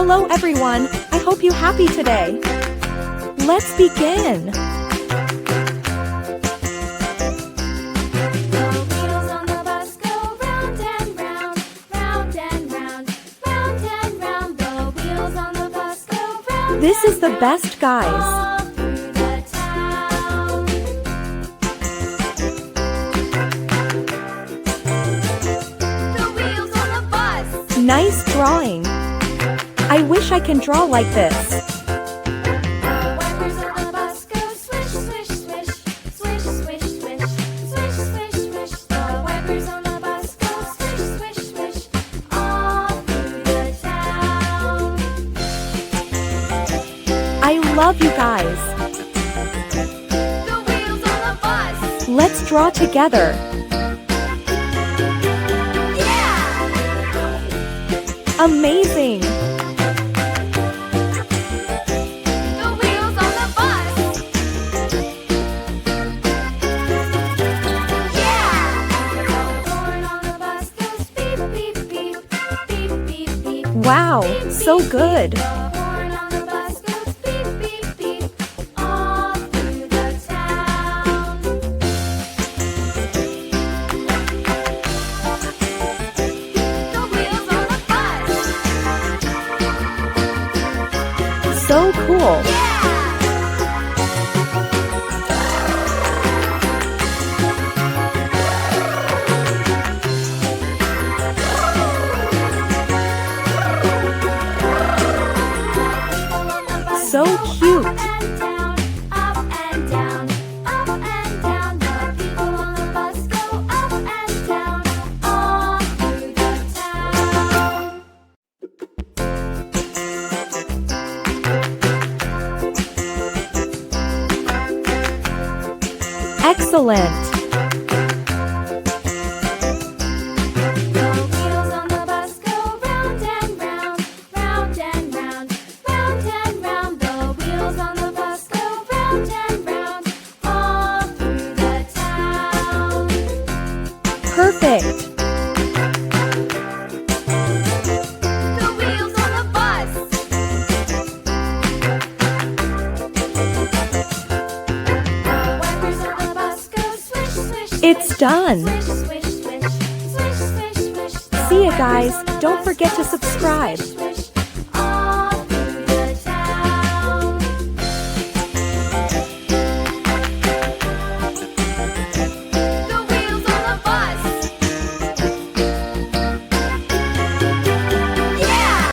Hello everyone, I hope you happy today. Let's begin. This is the best, guys. Nice drawing. I wish I can draw like this. I love you guys. Let's draw together. Amazing! The wheels on the bus! Yeah! The horn on the bus goes beep, beep, beep, beep, beep, beep. Wow, so good! The horn on the bus goes beep, beep, beep, all through the town. The wheels on the bus! So cool! So cute! Up and down, up and down. The people on the bus go up and down, all through the town. Excellent! The wheels on the bus go round and round, round and round, round and round. The wheels on the bus go round and round, all through the town. Perfect! The wheels on the bus. The wipers on the bus go swish, swish, It's swish, done! swish, swish, swish, swish, swish, swish. See ya guys, don't forget to subscribe. Swish, swish,